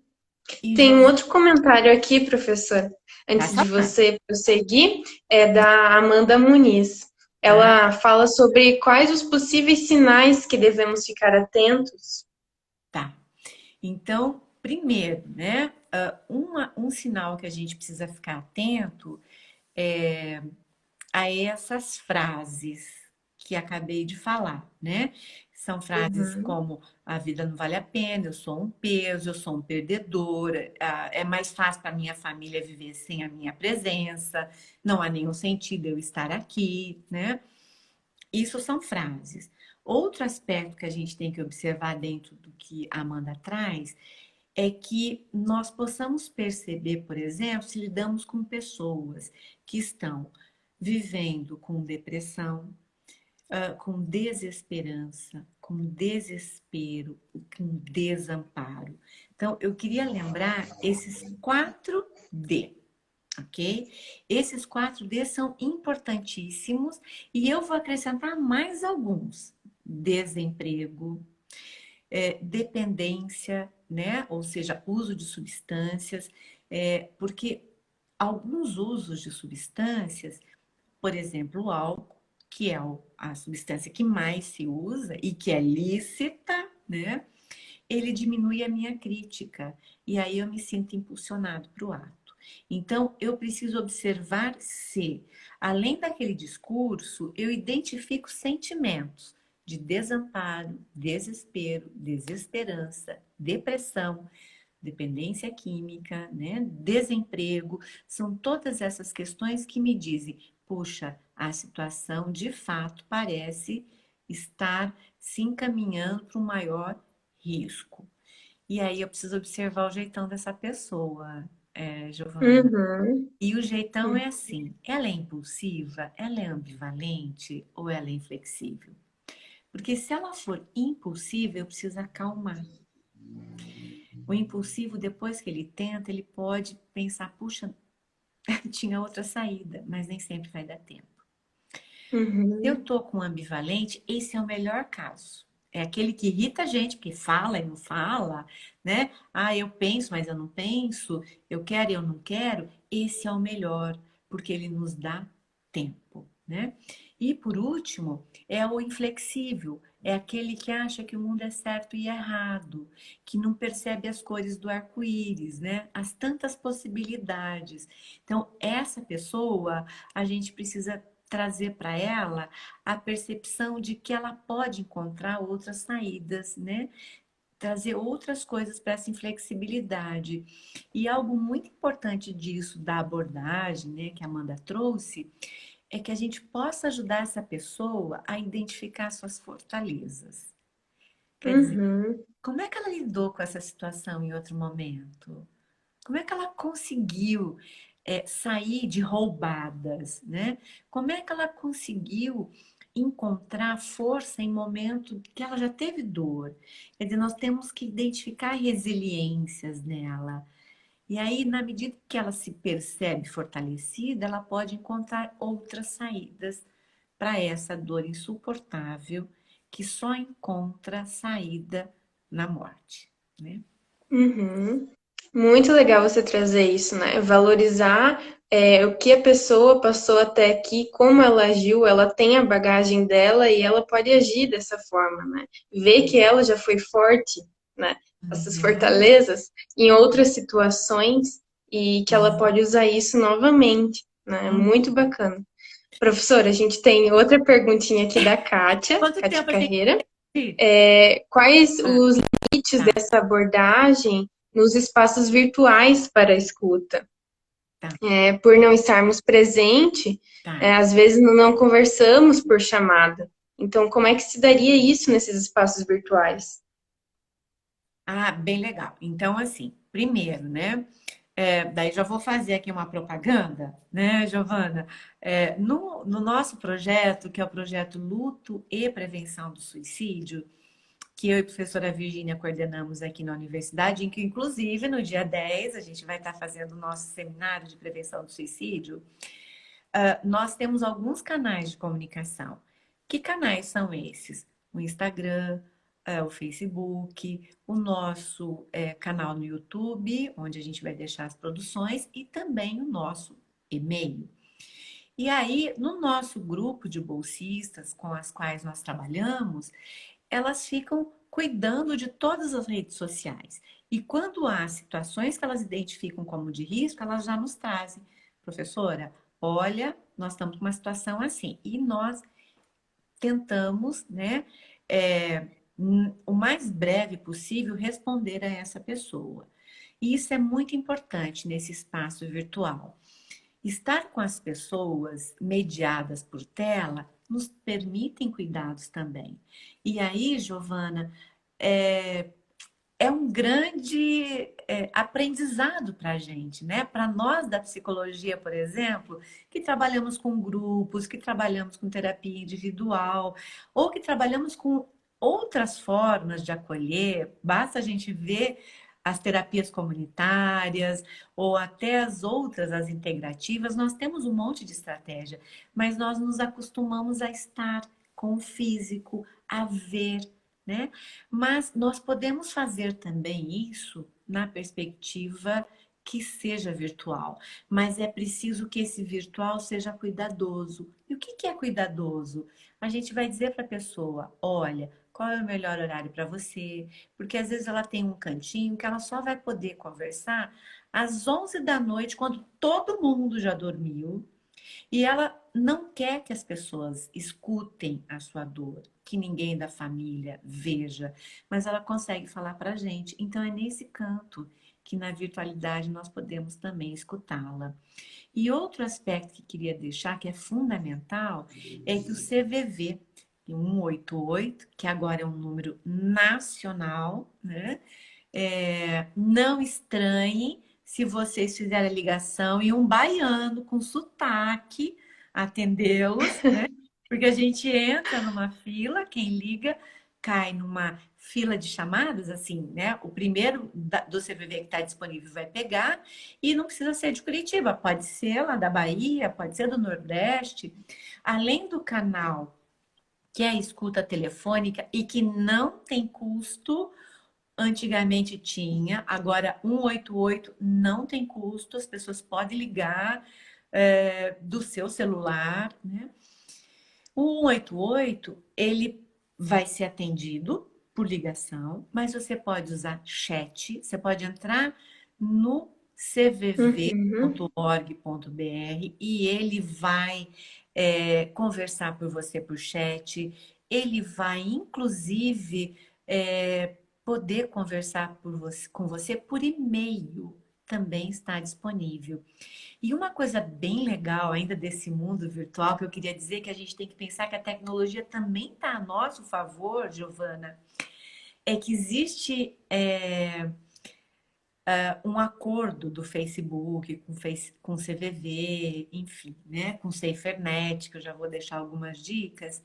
E Tem um Giovana, outro comentário aqui, professor, antes passa de lá. você prosseguir, é da Amanda Muniz. Ah, Ela fala sobre quais os possíveis sinais que devemos ficar atentos. tá. Então, primeiro, né? Um sinal que a gente precisa ficar atento a essas frases que acabei de falar, né? São frases Uhum. como a vida não vale a pena, eu sou um peso, eu sou um perdedor, é mais fácil para minha família viver sem a minha presença, não há nenhum sentido eu estar aqui, né? Isso são frases. Outro aspecto que a gente tem que observar dentro do que a Amanda traz é que nós possamos perceber, por exemplo, se lidamos com pessoas que estão vivendo com depressão, com desesperança, com desespero, com desamparo. Então, eu queria lembrar esses 4D, ok? Esses 4D são importantíssimos e eu vou acrescentar mais alguns: desemprego, dependência, né? Ou seja, uso de substâncias, porque alguns usos de substâncias, por exemplo, o álcool, que é a substância que mais se usa e que é lícita, né? Ele diminui a minha crítica e aí eu me sinto impulsionado para o ato. Então, eu preciso observar se, além daquele discurso, eu identifico sentimentos de desamparo, desespero, desesperança, depressão, dependência química, né? Desemprego, são todas essas questões que me dizem, puxa, a situação de fato parece estar se encaminhando para um maior risco. E aí eu preciso observar o jeitão dessa pessoa. Giovana. Uhum. E o jeitão é assim: ela é impulsiva, ela é ambivalente ou ela é inflexível? Porque se ela for impulsiva, eu preciso acalmar. O impulsivo, depois que ele tenta, ele pode pensar: puxa, tinha outra saída, mas nem sempre vai dar tempo. Se eu Uhum. tô com ambivalente, esse é o melhor caso. É aquele que irrita a gente, porque fala e não fala, né? Ah, eu penso, mas eu não penso, eu quero e eu não quero. Esse é o melhor, porque ele nos dá tempo, né? E por último, é o inflexível, é aquele que acha que o mundo é certo e errado, que não percebe as cores do arco-íris, né? As tantas possibilidades. Então, essa pessoa, a gente precisa trazer para ela a percepção de que ela pode encontrar outras saídas, né? Trazer outras coisas para essa inflexibilidade. E algo muito importante disso, da abordagem, né, que a Amanda trouxe, é que a gente possa ajudar essa pessoa a identificar suas fortalezas. Quer dizer, Uhum. como é que ela lidou com essa situação em outro momento? Como é que ela conseguiu sair de roubadas, né? Como é que ela conseguiu encontrar força em momento que ela já teve dor? Quer dizer, nós temos que identificar resiliências nela. E aí, na medida que ela se percebe fortalecida, ela pode encontrar outras saídas para essa dor insuportável que só encontra saída na morte, né? Uhum. Muito legal você trazer isso, né? Valorizar o que a pessoa passou até aqui, como ela agiu, ela tem a bagagem dela e ela pode agir dessa forma, né? Ver que ela já foi forte, né? Essas Uhum. fortalezas em outras situações e que ela pode usar isso novamente, né? Muito Uhum. bacana. Professora, a gente tem outra perguntinha aqui da Kátia, Quanto Kátia tempo a gente Carreira. tem? Quais Ah, os limites tá, dessa abordagem nos espaços virtuais para a escuta? tá, Por não estarmos presentes, tá. às vezes não conversamos por chamada. Então, como é que se daria isso nesses espaços virtuais? Ah, bem legal. Então, assim, primeiro, né? Daí já vou fazer aqui uma propaganda, né, Giovana? No nosso projeto, que é o projeto Luto e Prevenção do Suicídio, que eu e a professora Virgínia coordenamos aqui na universidade, em que, inclusive, no dia 10 a gente vai estar fazendo o nosso seminário de prevenção do suicídio. Nós temos alguns canais de comunicação. Que canais são esses? O Instagram, o Facebook, o nosso canal no YouTube, onde a gente vai deixar as produções, e também o nosso e-mail. E aí, no nosso grupo de bolsistas com as quais nós trabalhamos, elas ficam cuidando de todas as redes sociais. E quando há situações que elas identificam como de risco, elas já nos trazem. Professora, olha, nós estamos com uma situação assim. E nós tentamos, né, é, o mais breve possível, responder a essa pessoa. E isso é muito importante nesse espaço virtual. Estar com as pessoas mediadas por tela nos permitem cuidados também. E aí, Giovana, é, é um grande aprendizado para a gente, né? Para nós da psicologia, por exemplo, que trabalhamos com grupos, que trabalhamos com terapia individual, ou que trabalhamos com outras formas de acolher, basta a gente ver as terapias comunitárias ou até as outras, as integrativas, nós temos um monte de estratégia, mas nós nos acostumamos a estar com o físico, a ver, né? Mas nós podemos fazer também isso na perspectiva que seja virtual, mas é preciso que esse virtual seja cuidadoso. E o que é cuidadoso? A gente vai dizer para a pessoa: olha, qual é o melhor horário para você? Porque às vezes ela tem um cantinho que ela só vai poder conversar às 11 da noite, quando todo mundo já dormiu, e ela não quer que as pessoas escutem a sua dor, que ninguém da família veja, mas ela consegue falar para a gente. Então é nesse canto que na virtualidade nós podemos também escutá-la. E outro aspecto que queria deixar, que é fundamental, é que o CVV 188, que agora é um número nacional, né? Não estranhe se vocês fizerem a ligação e um baiano com sotaque atendê-los, né? Porque a gente entra numa fila, quem liga cai numa fila de chamadas, assim, né? O primeiro do CVV que está disponível vai pegar e não precisa ser de Curitiba, pode ser lá da Bahia, pode ser do Nordeste. Além do canal que é a escuta telefônica e que não tem custo. Antigamente tinha, agora 188 não tem custo, as pessoas podem ligar do seu celular, né? O 188, ele vai ser atendido por ligação, mas você pode usar chat, você pode entrar no Uhum. cvv.org.br e ele vai conversar por você por chat, ele vai, inclusive, poder conversar com você por e-mail, também está disponível. E uma coisa bem legal ainda desse mundo virtual, que eu queria dizer que a gente tem que pensar que a tecnologia também está a nosso favor, Giovana, é que existe um acordo do Facebook com CVV, enfim, né, com SaferNet, que eu já vou deixar algumas dicas.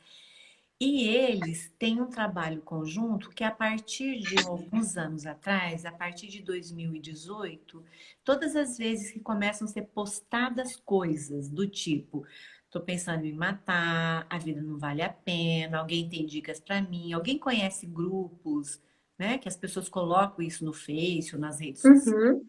E eles têm um trabalho conjunto que, a partir de alguns anos atrás, a partir de 2018, todas as vezes que começam a ser postadas coisas do tipo: estou pensando em matar, a vida não vale a pena, alguém tem dicas para mim, alguém conhece grupos, né, que as pessoas colocam isso no Face ou nas redes sociais. Uhum.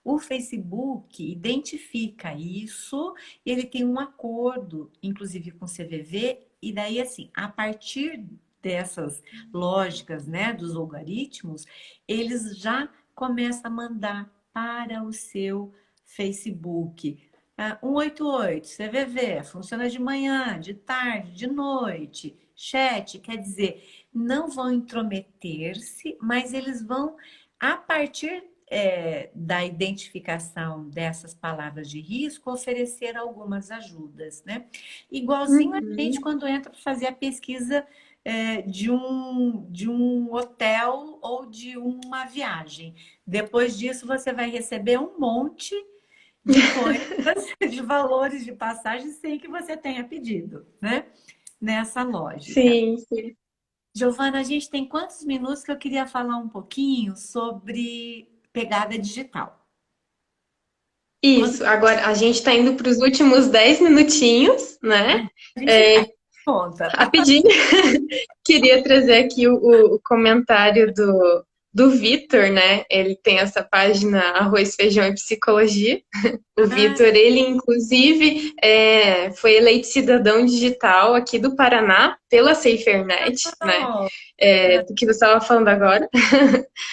O Facebook identifica isso, ele tem um acordo, inclusive com o CVV, e daí, assim, a partir dessas lógicas, né, dos algoritmos, eles já começam a mandar para o seu Facebook. 188, CVV, funciona de manhã, de tarde, de noite. Chat, quer dizer, não vão intrometer-se, mas eles vão, a partir da identificação dessas palavras de risco, oferecer algumas ajudas, né? Igualzinho a gente Uhum. quando entra para fazer a pesquisa de um hotel ou de uma viagem. Depois disso, você vai receber um monte de coisas, de valores de passagem sem que você tenha pedido, né? Nessa lógica. Sim, sim. Giovana, a gente tem quantos minutos que eu queria falar um pouquinho sobre pegada digital? Quando Isso, agora a gente está indo para os últimos 10 minutinhos, né? a É, gente conta. rapidinho, queria trazer aqui o comentário do Vitor, né? Ele tem essa página Arroz, Feijão e Psicologia. O Ah, Vitor, ele inclusive foi eleito cidadão digital aqui do Paraná pela SaferNet, né? não. Do que você estava falando agora.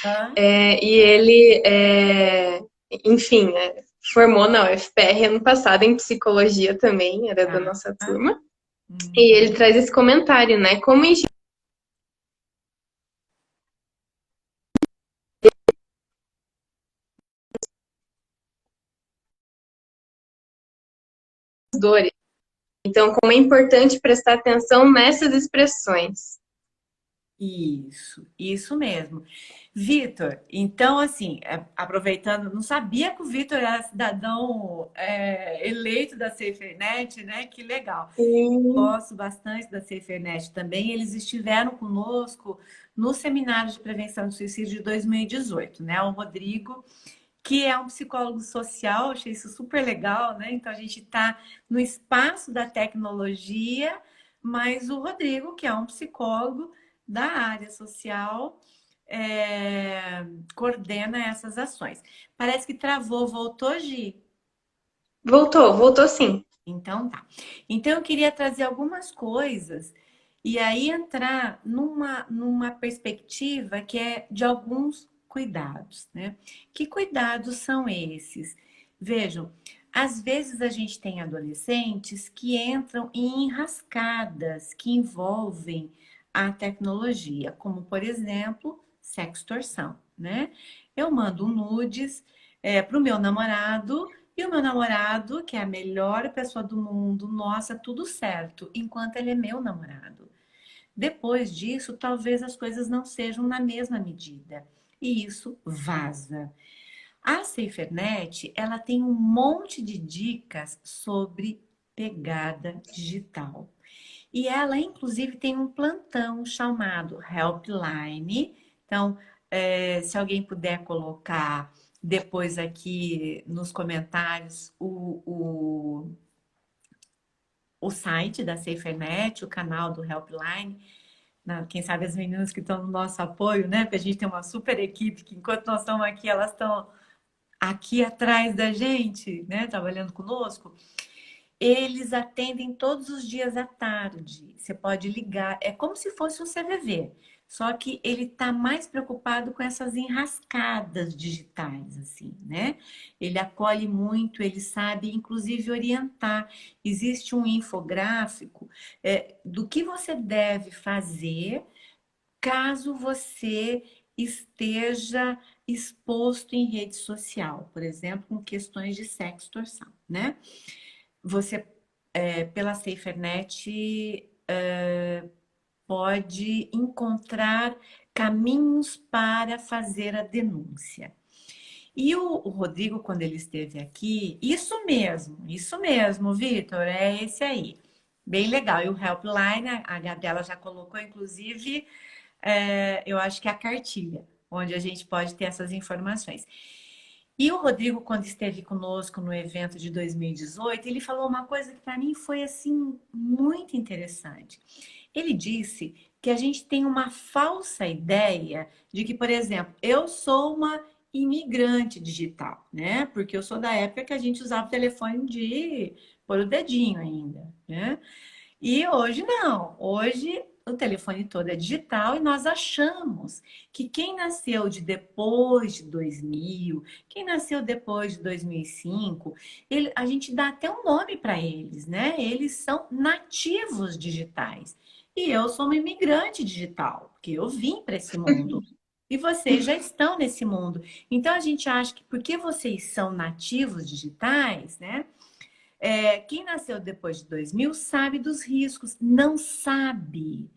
Ah, E ele, enfim, formou na UFPR ano passado em psicologia também, era da tá. nossa turma. E ele Uhum. traz esse comentário, né? Como engenheiros. Então, como é importante prestar atenção nessas expressões. Isso mesmo. Vitor, então, assim, aproveitando, não sabia que o Vitor era cidadão eleito da SaferNet, né? Que legal. Sim. Gosto bastante da SaferNet também. Eles estiveram conosco no seminário de prevenção de suicídio de 2018, né? O Rodrigo, que é um psicólogo social, achei isso super legal, né? Então a gente está no espaço da tecnologia, mas o Rodrigo, que é um psicólogo da área social, coordena essas ações. Parece que travou, voltou, Gi? Voltou sim. Então tá. Então eu queria trazer algumas coisas e aí entrar numa perspectiva que é de alguns cuidados, né? Que cuidados são esses? Vejam, às vezes a gente tem adolescentes que entram em enrascadas que envolvem a tecnologia, como por exemplo, sextorção, né? Eu mando nudes para o meu namorado e o meu namorado, que é a melhor pessoa do mundo, nossa, tudo certo, enquanto ele é meu namorado. Depois disso, talvez as coisas não sejam na mesma medida. E isso vaza. A SaferNet, ela tem um monte de dicas sobre pegada digital. E ela, inclusive, tem um plantão chamado Helpline. Então, se alguém puder colocar depois aqui nos comentários o site da SaferNet, o canal do Helpline. Quem sabe as meninas que estão no nosso apoio, né? Porque a gente tem uma super equipe que, enquanto nós estamos aqui, elas estão aqui atrás da gente, né? Trabalhando conosco. Eles atendem todos os dias à tarde. Você pode ligar, é como se fosse um CVV, só que ele está mais preocupado com essas enrascadas digitais, assim, né? Ele acolhe muito, ele sabe, inclusive, orientar. Existe um infográfico do que você deve fazer caso você esteja exposto em rede social, por exemplo, com questões de sextorção, né? Você, pela SaferNet, pode encontrar caminhos para fazer a denúncia. E o Rodrigo, quando ele esteve aqui, isso mesmo, Vitor, é esse aí. Bem legal. E o Helpline, a Gabriela já colocou, inclusive, eu acho que é a cartilha, onde a gente pode ter essas informações. E o Rodrigo, quando esteve conosco no evento de 2018, ele falou uma coisa que para mim foi assim muito interessante. Ele disse que a gente tem uma falsa ideia de que, por exemplo, eu sou uma imigrante digital, né? Porque eu sou da época que a gente usava o telefone de pôr o dedinho ainda, né? E hoje não. Hoje o telefone todo é digital e nós achamos que quem nasceu de depois de 2000, quem nasceu depois de 2005, a gente dá até um nome para eles, né? Eles são nativos digitais. E eu sou uma imigrante digital, porque eu vim para esse mundo. E vocês já estão nesse mundo. Então a gente acha que porque vocês são nativos digitais, né? Quem nasceu depois de 2000 sabe dos riscos, não sabe.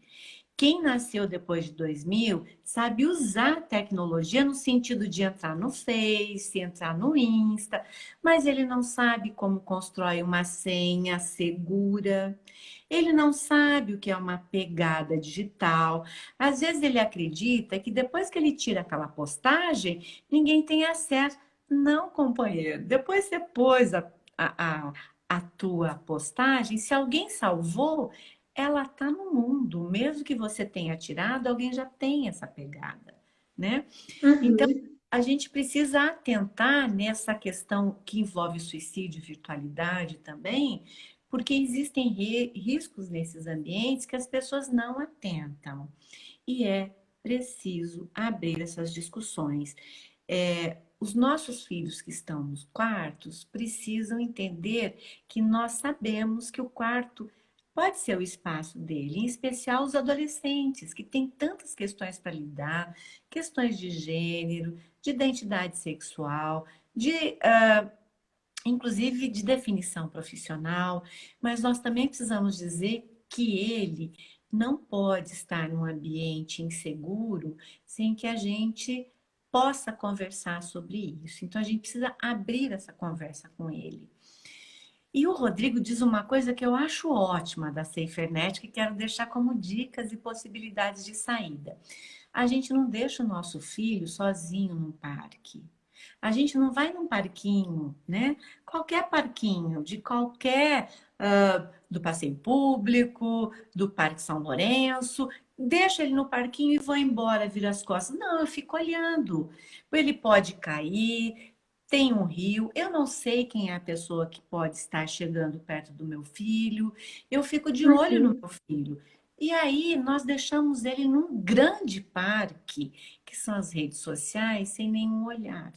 Quem nasceu depois de 2000 sabe usar tecnologia no sentido de entrar no Face, entrar no Insta, mas ele não sabe como constrói uma senha segura. Ele não sabe o que é uma pegada digital. Às vezes ele acredita que depois que ele tira aquela postagem, ninguém tem acesso. Não, companheiro. Depois você pôs a, a tua postagem, se alguém salvou, ela está no mundo. Mesmo que você tenha tirado, alguém já tem essa pegada, né? Então, Uhum. a gente precisa atentar nessa questão que envolve suicídio e virtualidade também, porque existem riscos nesses ambientes que as pessoas não atentam. E é preciso abrir essas discussões. Os nossos filhos que estão nos quartos precisam entender que nós sabemos que o quarto pode ser o espaço dele, em especial os adolescentes, que têm tantas questões para lidar, questões de gênero, de identidade sexual, inclusive de definição profissional, mas nós também precisamos dizer que ele não pode estar num ambiente inseguro sem que a gente possa conversar sobre isso. Então a gente precisa abrir essa conversa com ele. E o Rodrigo diz uma coisa que eu acho ótima da SaferNet, que quero deixar como dicas e possibilidades de saída. A gente não deixa o nosso filho sozinho num parque. A gente não vai num parquinho, né? Qualquer parquinho, de qualquer, do passeio público, do Parque São Lourenço, deixa ele no parquinho e vou embora, vira as costas. Não, eu fico olhando. Ele pode cair, tem um rio, eu não sei quem é a pessoa que pode estar chegando perto do meu filho, eu fico de olho no Uhum. meu filho. E aí nós deixamos ele num grande parque, que são as redes sociais, sem nenhum olhar,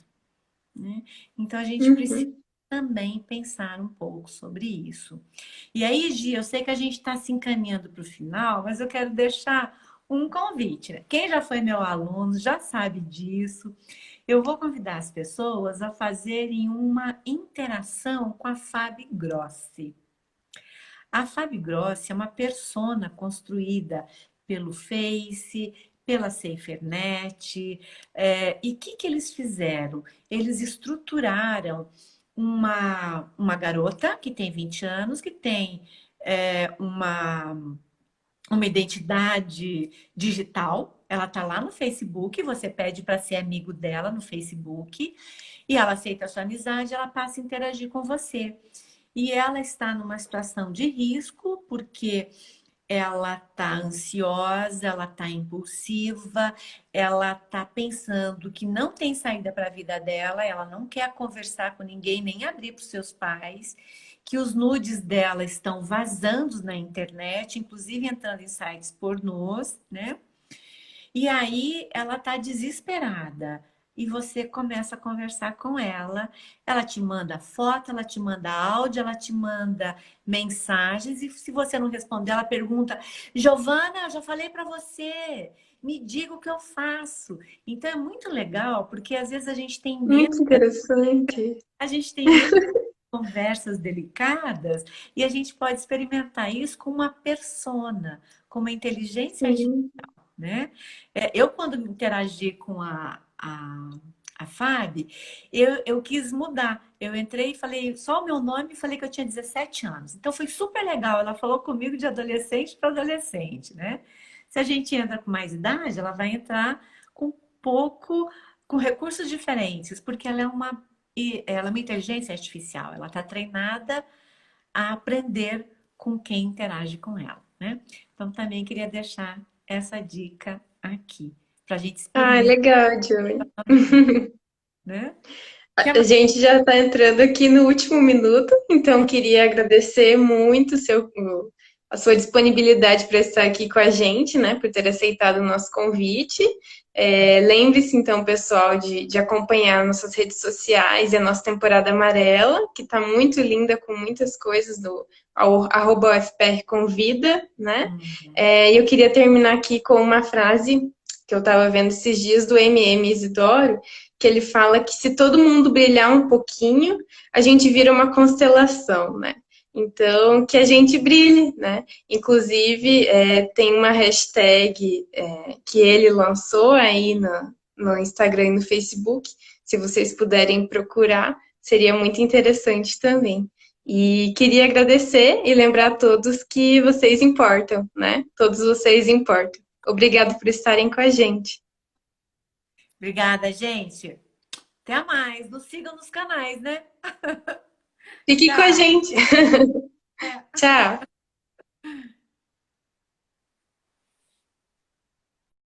né? Então a gente precisa Uhum. também pensar um pouco sobre isso. E aí, Gi, eu sei que a gente está se encaminhando para o final, mas eu quero deixar um convite, né? Quem já foi meu aluno já sabe disso. Eu vou convidar as pessoas a fazerem uma interação com a Fabi Grossi. A Fabi Grossi é uma persona construída pelo Face, pela SaferNet. E o que eles fizeram? Eles estruturaram uma garota que tem 20 anos, que tem uma identidade digital. Ela está lá no Facebook, você pede para ser amigo dela no Facebook e ela aceita a sua amizade, ela passa a interagir com você. E ela está numa situação de risco porque ela está ansiosa, ela está impulsiva, ela está pensando que não tem saída para a vida dela, ela não quer conversar com ninguém, nem abrir para os seus pais, que os nudes dela estão vazando na internet, inclusive entrando em sites pornôs, né? E aí ela está desesperada. E você começa a conversar com ela. Ela te manda foto, ela te manda áudio, ela te manda mensagens. E se você não responder, ela pergunta: Giovana, eu já falei para você, me diga o que eu faço. Então é muito legal, porque às vezes a gente tem medo, Muito interessante. a gente tem medo de conversas delicadas e a gente pode experimentar isso com uma persona, com uma inteligência artificial, Sim. né? Eu, quando interagi com a Fábio, eu quis mudar. Eu entrei e falei só o meu nome e falei que eu tinha 17 anos. Então foi super legal. Ela falou comigo de adolescente para adolescente, né? Se a gente entra com mais idade, ela vai entrar com pouco, com recursos diferentes, porque ela é uma inteligência artificial. Ela está treinada a aprender com quem interage com ela, né? Então também queria deixar essa dica aqui para a gente Ah, experimentar, legal, Joey. né? Que A gente já está entrando aqui no último minuto, então queria agradecer muito a sua disponibilidade para estar aqui com a gente, né, por ter aceitado o nosso convite. Lembre-se, então, pessoal, de acompanhar nossas redes sociais e a nossa temporada amarela, que está muito linda, com muitas coisas do @UFPR Convida, né? E eu queria terminar aqui com uma frase que eu estava vendo esses dias do MM Isidoro, que ele fala que se todo mundo brilhar um pouquinho, a gente vira uma constelação, né? Então, que a gente brilhe, né? Inclusive, tem uma hashtag que ele lançou aí no Instagram e no Facebook. Se vocês puderem procurar, seria muito interessante também. E queria agradecer e lembrar a todos que vocês importam, né? Todos vocês importam. Obrigado por estarem com a gente. Obrigada, gente. Até mais. Nos sigam nos canais, né? Fique com a Tchau. gente. Tchau.